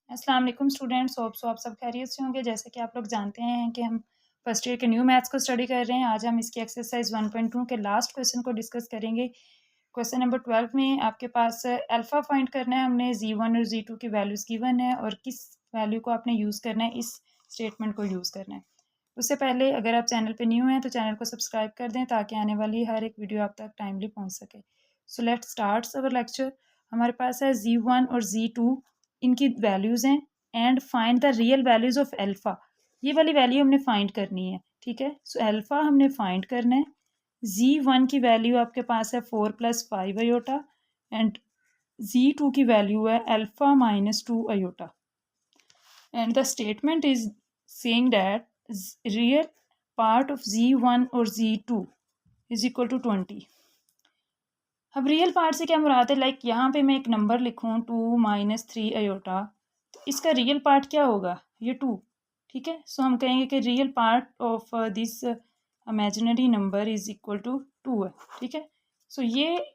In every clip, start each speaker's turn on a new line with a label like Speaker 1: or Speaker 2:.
Speaker 1: अस्सलाम वालेकुम students, hope so आप सब खैरियत से होंगे। जैसे कि आप लोग जानते हैं कि हम फर्स्ट ईयर के न्यू मैथ्स को स्टडी कर रहे हैं। आज हम इसकी एक्सरसाइज 1.2 के लास्ट क्वेश्चन को डिस्कस करेंगे। क्वेश्चन नंबर 12 में आपके पास अल्फ़ा फाइंड करना है। हमने Z1 और Z2 की वैल्यूज़ गिवन है और किस वैल्यू को आपने यूज़ करना है, इस स्टेटमेंट को यूज़ करना है। उससे पहले अगर आप चैनल पे न्यू हैं तो चैनल को सब्सक्राइब कर दें ताकि आने वाली हर एक वीडियो आप तक टाइमली पहुंच सके। So let's start our lecture. हमारे पास है Z1 और Z2, इनकी वैल्यूज़ हैं and find the real values of alpha. ये वाली वैल्यू हमने फाइंड करनी है, ठीक है। सो अल्फ़ा हमने फाइंड करना है। Z1 की वैल्यू आपके पास है 4 + 5 अयोटा एंड Z2 की वैल्यू है alpha -2 iota and the statement is saying that real part of Z1 और Z2 is equal to 20। अब रियल पार्ट से क्या मुराद है, लाइक यहाँ पे मैं एक नंबर लिखूँ 2 - 3 अयोटा, तो इसका रियल पार्ट क्या होगा, ये 2, ठीक है। सो हम कहेंगे कि real part of this imaginary number is equal to 2 है, ठीक है। सो ये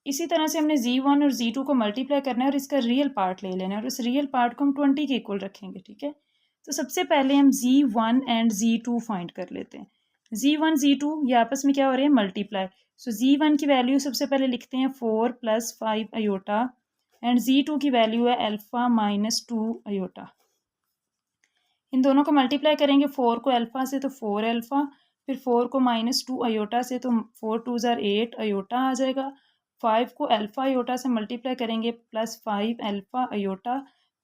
Speaker 1: इसी तरह से हमने Z1 और Z2 को मल्टीप्लाई करना है और इसका रियल पार्ट ले लेना है और इस रियल पार्ट को हम 20 के इक्वल रखेंगे, ठीक है। तो सबसे पहले हम Z1 एंड Z2 फाइंड कर लेते हैं। Z1 Z2 ये आपस में क्या हो रहे हैं, मल्टीप्लाई। सो Z1 की वैल्यू सबसे पहले लिखते हैं 4 + 5 अयोटा एंड Z2 की वैल्यू है अल्फ़ा -2 अयोटा। इन दोनों को मल्टीप्लाई करेंगे, 4 को अल्फ़ा से तो 4 अल्फ़ा, फिर 4 को -2 अयोटा से तो 4 × 2 = 8 अयोटा आ जाएगा। 5 को अल्फ़ा अयोटा से मल्टीप्लाई करेंगे +5 alpha iota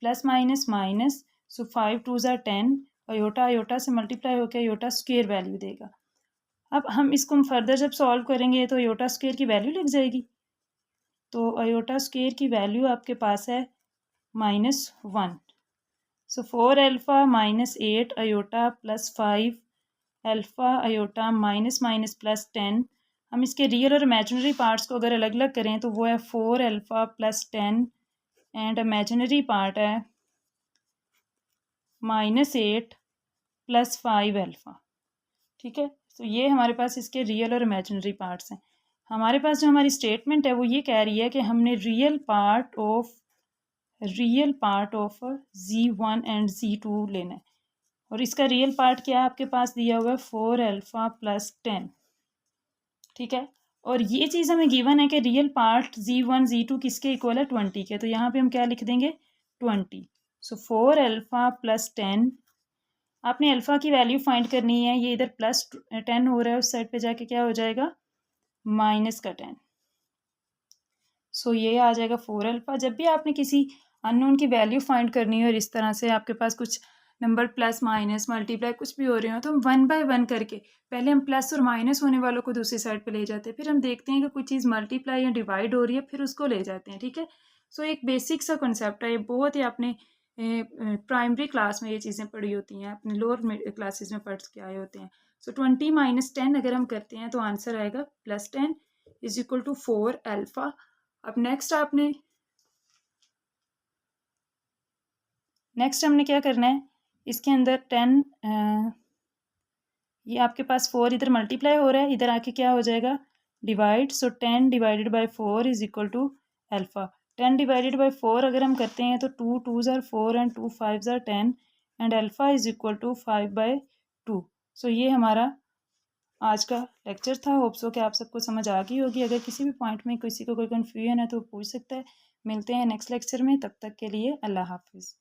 Speaker 1: plus minus minus, so 5 × 2 = 10 iota iota से मल्टीप्लाई होकर अयोटा स्क्वायर वैल्यू देगा। अब हम इसको फर्दर जब सॉल्व करेंगे तो अयोटा स्क्वायर की वैल्यू लिख जाएगी। तो अयोटा स्क्वायर की वैल्यू आपके पास है -1। So 4 alpha -8 iota plus 5 alpha iota minus minus plus 10। हम इसके रियल और इमेजिनरी पार्ट्स को अगर अलग अलग करें तो वो है 4 alpha plus 10 and imaginary part है -8 प्लस 5 अल्फ़ा, ठीक है। तो ये हमारे पास इसके रियल और इमेजिनरी पार्ट्स हैं। हमारे पास जो हमारी स्टेटमेंट है वो ये कह रही है कि हमने real part of Z1 and Z2 लेना है और इसका रियल पार्ट क्या है, आपके पास दिया हुआ है 4 अल्फ़ा प्लस 10, ठीक है। और ये चीज़ हमें गिवन है कि रियल पार्ट Z1 Z2 किसके इक्वल है, 20 के। तो यहाँ पे हम क्या लिख देंगे, 20। सो 4 अल्फ़ा प्लस 10, आपने अल्फ़ा की वैल्यू फाइंड करनी है। ये इधर +10 हो रहा है, उस साइड पे जाके क्या हो जाएगा, -10। सो ये आ जाएगा 4 अल्फ़ा। जब भी आपने किसी अननोन की वैल्यू फाइंड करनी है और इस तरह से आपके पास कुछ नंबर प्लस माइनस मल्टीप्लाई कुछ भी हो रहे हो, तो हम 1 बाय 1 करके पहले हम प्लस और माइनस होने वालों को दूसरी साइड पे ले जाते हैं, फिर हम देखते हैं कि कोई चीज़ मल्टीप्लाई या डिवाइड हो रही है, फिर उसको ले जाते हैं, ठीक है। सो एक बेसिक सा कॉन्सेप्ट है ये, बहुत ही आपने प्राइमरी क्लास में ये चीज़ें पढ़ी होती हैं, अपने लोअर क्लासेस में पढ़ के आए होते हैं। सो 20 - 10 अगर हम करते हैं तो आंसर आएगा +10 इज इक्वल टू 4 अल्फ़ा। अब नेक्स्ट हमने क्या करना है, इसके अंदर 10 ये आपके पास 4 इधर मल्टीप्लाई हो रहा है, इधर आके क्या हो जाएगा, divide. So 10 / 4 is equal to alpha. 10 / 4 अगर हम करते हैं तो 2 × 2 = 4 and 2 × 5 = 10 and alpha is equal to 5/2। So ये हमारा आज का लेक्चर था। होप सो कि आप सबको समझ आ गई होगी। अगर किसी भी पॉइंट में किसी को कोई कन्फ्यूजन है तो पूछ सकता है। मिलते हैं नेक्स्ट लेक्चर में, तब तक के लिए अल्लाह हाफिज़।